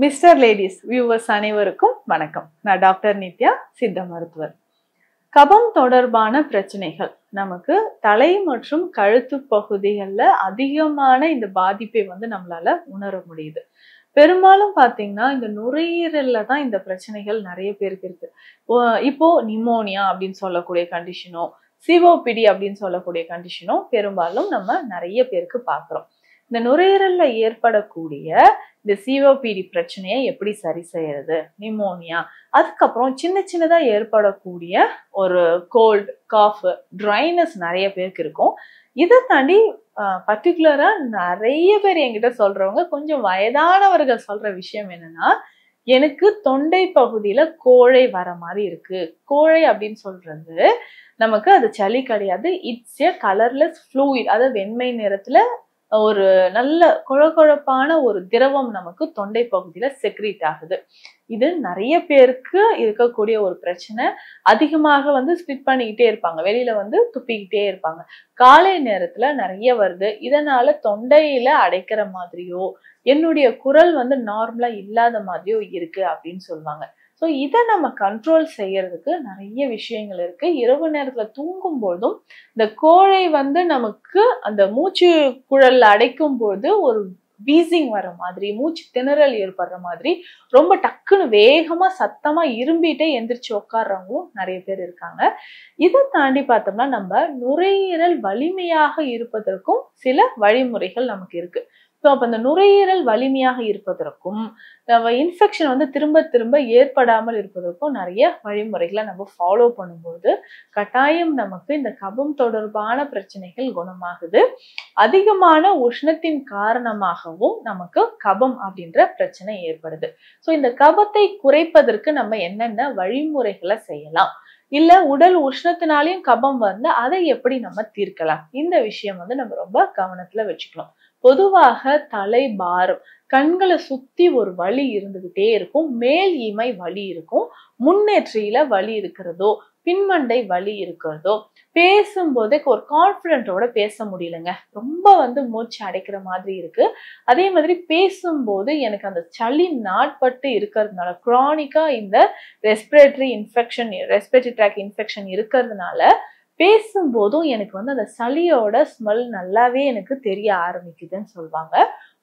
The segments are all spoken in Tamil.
மிஸ்டர் லேடிஸ் வியூவர்ஸ் அனைவருக்கும் வணக்கம். நான் டாக்டர் நித்யா, சித்த மருத்துவர். கபம் தொடர்பான பிரச்சனைகள் நமக்கு தலை மற்றும் கழுத்து பகுதிகளில் அதிகமான இந்த பாதிப்பை நம்மளால உணர முடியுது. பெரும்பாலும் பாத்தீங்கன்னா இந்த நுரையீரல்ல தான் இந்த பிரச்சனைகள் நிறைய பேருக்கு இருக்கு. இப்போ நிமோனியா அப்படின்னு சொல்லக்கூடிய கண்டிஷனோ, சிஓபிடி அப்படின்னு சொல்லக்கூடிய கண்டிஷனோ பெரும்பாலும் நம்ம நிறைய பேருக்கு பாக்குறோம். இந்த நுரையீரல்ல ஏற்படக்கூடிய இந்த சிஓபிடி பிரச்சனையை எப்படி சரி செய்யறது, நிமோனியா, அதுக்கப்புறம் சின்ன சின்னதா ஏற்படக்கூடிய ஒரு கோல்டு, காஃப், ட்ரைனஸ் நிறைய பேருக்கு இருக்கும். இதை தாண்டி பர்டிகுலரா நிறைய பேர் என்கிட்ட சொல்றவங்க, கொஞ்சம் வயதானவர்கள் சொல்ற விஷயம் என்னன்னா, எனக்கு தொண்டை பகுதியில கோழை வர மாதிரி இருக்கு. கோழை அப்படின்னு சொல்றது நமக்கு அது சளி கிடையாது, இட்ஸ் எ கலர்லெஸ் ஃப்ளூயிட். அதாவது வெண்மை நிறத்துல ஒரு நல்ல கொழகொழப்பான ஒரு திரவம் நமக்கு தொண்டை பகுதியில செக்ரீட் ஆகுது. இது நிறைய பேருக்கு இருக்கக்கூடிய ஒரு பிரச்சனை. அதிகமாக ஸ்பிட் பண்ணிக்கிட்டே இருப்பாங்க, வெளியில துப்பிக்கிட்டே இருப்பாங்க. காலை நேரத்துல நிறைய வருது. இதனால தொண்டையில அடைக்கிற மாதிரியோ, என்னுடைய குரல் நார்மலா இல்லாத மாதிரியோ இருக்கு அப்படின்னு சொல்லுவாங்க. ஸோ இதை நம்ம கண்ட்ரோல் செய்யறதுக்கு நிறைய விஷயங்கள் இருக்கு. இரவு நேரத்துல தூங்கும் போதும் இந்த கோழை நமக்கு அந்த மூச்சு குழல் அடைக்கும் போது ஒரு வீசிங் வர மாதிரி, மூச்சு திணறல் ஏற்படுற மாதிரி, ரொம்ப டக்குன்னு வேகமா சத்தமா இரும்பிட்டே எந்திரிச்சு உட்கார்றவங்களும் நிறைய பேர் இருக்காங்க. இதை தாண்டி பார்த்தோம்னா நம்ம நுரையீரல் வலிமையாக இருப்பதற்கும் சில வழிமுறைகள் நமக்கு இருக்கு. ஸோ அப்ப அந்த நுரையீரல் வலிமையாக இருப்பதற்கும் இன்ஃபெக்ஷன் திரும்ப திரும்ப ஏற்படாமல் இருப்பதற்கும் நிறைய வழிமுறைகளை நம்ம ஃபாலோ பண்ணும்போது கட்டாயம் நமக்கு இந்த கபம் தொடர்பான பிரச்சனைகள் குணமாகுது. அதிகமான உஷ்ணத்தின் காரணமாகவும் நமக்கு கபம் அப்படின்ற பிரச்சனை ஏற்படுது. ஸோ இந்த கபத்தை குறைப்பதற்கு நம்ம என்னென்ன வழிமுறைகளை செய்யலாம், இல்ல உடல் உஷ்ணத்தினாலையும் கபம் அதை எப்படி நம்ம தீர்க்கலாம், இந்த விஷயம் நம்ம ரொம்ப கவனத்துல வச்சுக்கணும். பொதுவாக தலை பாரம், கண்களை சுத்தி ஒரு வலி இருந்துகிட்டே இருக்கும், மேல் இமை வலி இருக்கும், முன்னேற்றியில வலி இருக்கிறதோ, பின்மண்டை வலி இருக்கிறதோ, பேசும்போதே ஒரு கான்பிடென்ட்டோட பேச முடியலங்க, ரொம்ப மூச்சு அடைக்கிற மாதிரி இருக்கு, அதே மாதிரி பேசும்போது எனக்கு அந்த சளி நாட்பட்டு இருக்கிறதுனால, குரானிக்கா இந்த ரெஸ்பிரேட்டரி ட்ராக் இன்ஃபெக்ஷன் இருக்கிறதுனால பேசும்போதும் எனக்கு அந்த சளியோட ஸ்மெல் நல்லாவே எனக்கு தெரிய ஆரம்பிக்குதுன்னு சொல்லுவாங்க.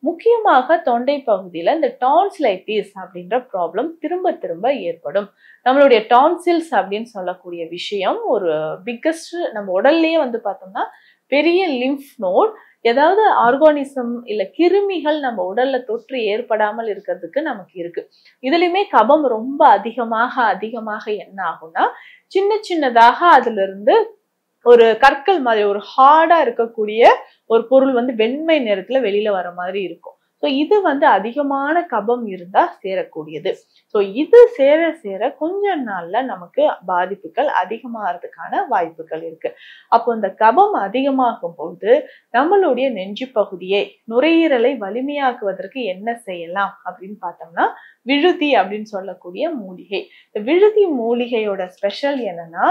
முக்கியமாக தொண்டை பகுதியில இந்த டான்சிலைட்டிஸ் அப்படின்ற ப்ராப்ளம் திரும்ப திரும்ப ஏற்படும். நம்மளுடைய டான்சில்ஸ் அப்படின்னு சொல்லக்கூடிய விஷயம் ஒரு பிக்கஸ்ட், நம்ம உடல்லயே பார்த்தோம்னா பெரிய லிம்ஃப் நோட். ஏதாவது ஆர்கானிசம் இல்ல கிருமிகள் நம்ம உடல்ல தொற்று ஏற்படாமல் இருக்கிறதுக்கு நமக்கு இருக்கு. இதுலயுமே கபம் ரொம்ப அதிகமாக என்ன ஆகும்னா, சின்ன சின்னதாக அதுல இருந்து ஒரு கற்கள் மாதிரி, ஒரு ஹார்டா இருக்கக்கூடிய ஒரு பொருள் வெண்மை நிறத்துல வெளியில வர மாதிரி இருக்கும். ஸோ இது அதிகமான கபம் இருந்தா சேரக்கூடியது. ஸோ இது சேர சேர கொஞ்ச நாள்ல நமக்கு பாதிப்புகள் அதிகமாகிறதுக்கான வாய்ப்புகள் இருக்கு. அப்போ இந்த கபம் அதிகமாகும் போது நம்மளுடைய நெஞ்சு பகுதியை, நுரையீரலை வலிமையாக்குவதற்கு என்ன செய்யலாம் அப்படின்னு பார்த்தோம்னா, விழுதி அப்படின்னு சொல்லக்கூடிய மூலிகை. இந்த விழுதி மூலிகையோட ஸ்பெஷல் என்னன்னா,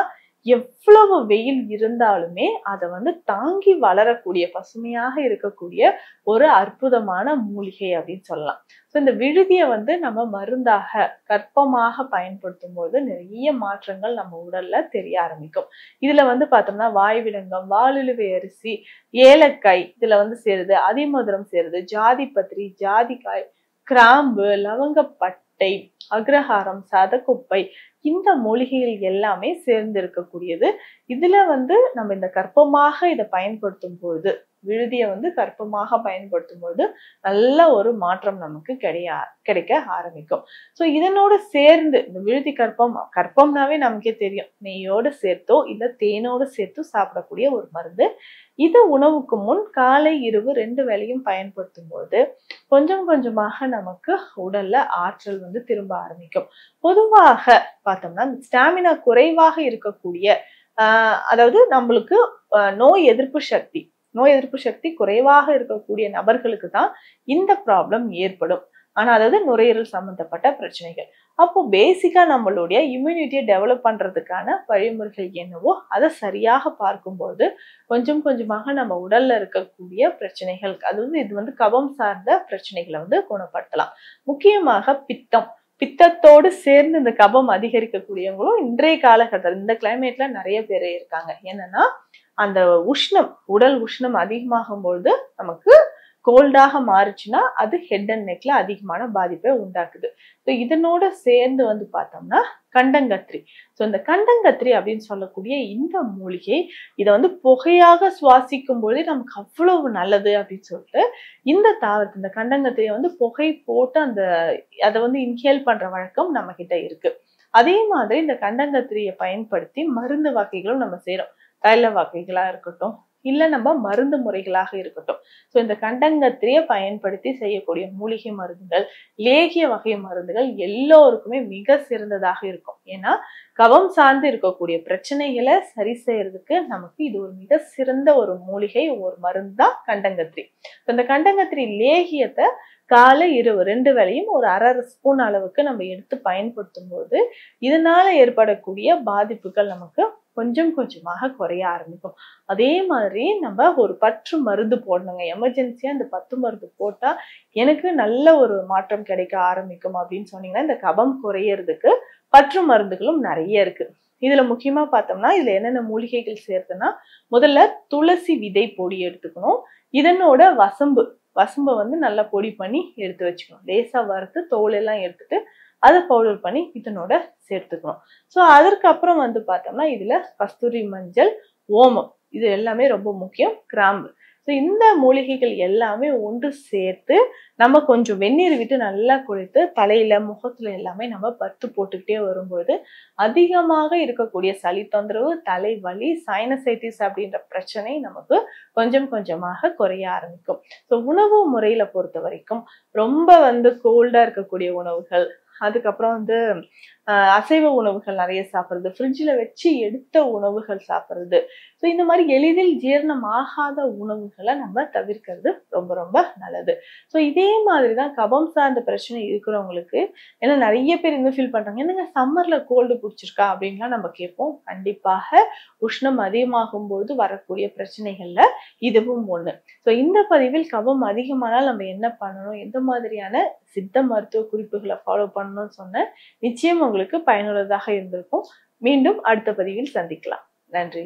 எவ்வளவு வெயில் இருந்தாலுமே அதை தாங்கி வளரக்கூடிய, பசுமையாக இருக்கக்கூடிய ஒரு அற்புதமான மூலிகை அப்படின்னு சொல்லலாம். ஸோ இந்த விழுதியை நம்ம மருந்தாக, கற்பமாக பயன்படுத்தும் போது நிறைய மாற்றங்கள் நம்ம உடல்ல தெரிய ஆரம்பிக்கும். இதுல பார்த்தோம்னா வாய்விலங்கம், வாலிழுவை அரிசி, ஏலக்காய் இதுல சேருது, அதிமதுரம் சேருது, ஜாதிபத்திரி, ஜாதிக்காய், கிராம்பு, லவங்கப்பட்டை, அக்ரஹாரம், சதக்குப்பை, இந்த மூலிகைகள் எல்லாமே சேர்ந்து இருக்கக்கூடியது. இதுல நம்ம இந்த கற்பமாக இதை பயன்படுத்தும் பொழுது, விழுதியை கற்பமாக பயன்படுத்தும் பொழுது நல்ல ஒரு மாற்றம் நமக்கு கிடைக்க ஆரம்பிக்கும். ஸோ இதனோடு சேர்ந்து இந்த விழுதி கற்பம்னாவே நமக்கே தெரியும், நெய்யோடு சேர்த்தோ இல்ல தேனோடு சேர்த்து சாப்பிடக்கூடிய ஒரு மருந்து. இது உணவுக்கு முன் காலை இரவு 2 வேளையும் பயன்படுத்தும் போது கொஞ்சம் கொஞ்சமாக நமக்கு உடல்ல ஆற்றல் திரும்ப ஆரம்பிக்கும். பொதுவாக பார்த்தோம்னா ஸ்டாமினா குறைவாக இருக்கக்கூடிய, அதாவது நம்மளுக்கு நோய் எதிர்ப்பு சக்தி குறைவாக இருக்கக்கூடிய நபர்களுக்கு தான் இந்த ப்ராப்ளம் ஏற்படும். ஆனா அதாவது நுரையீரல் சம்பந்தப்பட்ட பிரச்சனைகள். அப்போ பேசிக்கா நம்மளுடைய இம்யூனிட்டியை டெவலப் பண்றதுக்கான வழிமுறைகள் என்னவோ அதை சரியாக பார்க்கும்போது கொஞ்சம் கொஞ்சமாக நம்ம உடல்ல இருக்கக்கூடிய பிரச்சனைகள், அதாவது இது வந்து கபம் சார்ந்த பிரச்சனைகளை வந்து குணப்படுத்தலாம். முக்கியமாக பித்தத்தோடு சேர்ந்து இந்த கபம் அதிகரிக்கக்கூடியவங்களும் இன்றைய காலகட்டத்தில் இந்த கிளைமேட்ல நிறைய பேர் இருக்காங்க. என்னன்னா அந்த உடல் உஷ்ணம் அதிகமாகும் பொழுது நமக்கு கோல்டாக மாறுச்சுன்னா அது ஹெட் அண்ட் நெக்ல அதிகமான பாதிப்பை உண்டாக்குது. ஸோ இதனோட சேர்ந்து வந்து பார்த்தோம்னா கண்டங்கத்திரி. ஸோ இந்த கண்டங்கத்திரி அப்படின்னு சொல்லக்கூடிய இந்த மூலிகை இதை வந்து புகையாக சுவாசிக்கும் பொழுது நமக்கு அவ்வளவு நல்லது அப்படின்னு சொல்லிட்டு இந்த தாவரத்தை, இந்த கண்டங்கத்திரியை வந்து புகை போட்டு அதை வந்து இன்ஹேல் பண்ற வழக்கம் நம்ம கிட்ட இருக்கு. அதே மாதிரி இந்த கண்டங்கத்திரியை பயன்படுத்தி மருந்து வகைகளும் நம்ம செய்யறோம். தைல வகைகளா இருக்கட்டும், இல்ல நம்ம மருந்து முறைகளாக இருக்கட்டும். ஸோ இந்த கண்டங்கத்திரியை பயன்படுத்தி செய்யக்கூடிய மூலிகை மருந்துகள், லேகிய வகை மருந்துகள் எல்லோருக்குமே மிக சிறந்ததாக இருக்கும். ஏன்னா கபம் சார்ந்து இருக்கக்கூடிய பிரச்சனைகளை சரி செய்யறதுக்கு நமக்கு இது ஒரு மிக சிறந்த ஒரு மூலிகை, ஒரு மருந்து தான் கண்டங்கத்திரி. இந்த கண்டங்கத்திரி லேகியத்தை காலை இரவு 2 வேளையும் ஒரு 1/2 ஸ்பூன் அளவுக்கு நம்ம எடுத்து பயன்படுத்தும் போது இதனால ஏற்படக்கூடிய பாதிப்புகள் நமக்கு கொஞ்சம் கொஞ்சமாக குறைய ஆரம்பிக்கும். அதே மாதிரி நம்ம ஒரு பற்று மருந்து போடணுங்க. எமர்ஜென்சியா இந்த பத்து மருந்து போட்டா எனக்கு நல்ல ஒரு மாற்றம் கிடைக்க ஆரம்பிக்கும் அப்படின்னு சொன்னீங்கன்னா, இந்த கபம் குறையறதுக்கு பற்று மருந்துகளும் நிறைய இருக்கு. இதுல முக்கியமா பார்த்தோம்னா இதுல என்னென்ன மூலிகைகள் சேர்த்துன்னா, முதல்ல துளசி விதை பொடி எடுத்துக்கணும். இதனோட வசம்பை வந்து நல்லா பொடி பண்ணி எடுத்து வச்சுக்கணும். லேசா வறுத்து தோல் எல்லாம் எடுத்துட்டு அதை பவுடர் பண்ணி இதனோட சேர்த்துக்கணும். ஸோ அதற்கப்புறம் வந்து பார்த்தோம்னா இதுல கஸ்தூரி மஞ்சள், ஓமம் இது எல்லாமே ரொம்ப முக்கியம், கிராம்பு. ஸோ இந்த மூலிகைகள் எல்லாமே ஒன்று சேர்த்து நம்ம கொஞ்சம் வெந்நீர் விட்டு நல்லா குளித்து தலையில முகத்துல எல்லாமே நம்ம பத்து போட்டுக்கிட்டே வரும்பொழுது அதிகமாக இருக்கக்கூடிய சளி தொந்தரவு, தலைவலி, சைனசைட்டிஸ் அப்படின்ற பிரச்சனை நமக்கு கொஞ்சம் கொஞ்சமாக குறைய ஆரம்பிக்கும். ஸோ உணவு முறையில பொறுத்த வரைக்கும் ரொம்ப வந்து கோல்டா இருக்கக்கூடிய உணவுகள், அதுக்கப்புறம் வந்து அசைவ உணவுகள் நிறைய சாப்பிட்றது, ஃப்ரிட்ஜில் வச்சு எடுத்த உணவுகள் சாப்பிட்றது, ஸோ இந்த மாதிரி எளிதில் ஜீரணம் ஆகாத உணவுகளை நம்ம தவிர்க்கிறது ரொம்ப ரொம்ப நல்லது. ஸோ இதே மாதிரி தான் கபம் சார்ந்த பிரச்சனை இருக்கிறவங்களுக்கு, ஏன்னா நிறைய பேர் இன்னும் ஃபீல் பண்றாங்க, என்னங்க சம்மர்ல கோல்டு பிடிச்சிருக்கா அப்படின்லாம் நம்ம கேட்போம். கண்டிப்பாக உஷ்ணம் அதிகமாகும் போது வரக்கூடிய பிரச்சனைகள்ல இதுவும் ஒண்ணு. ஸோ இந்த பதிவில் கபம் அதிகமானால் நம்ம என்ன பண்ணணும், எந்த மாதிரியான சித்த மருத்துவ குறிப்புகளை ஃபாலோ பண்ணணும்னு சொன்ன நிச்சயம் உங்களுக்கு பயனுள்ளதாக இருந்திருக்கும். மீண்டும் அடுத்த பதிவில் சந்திக்கலாம். நன்றி.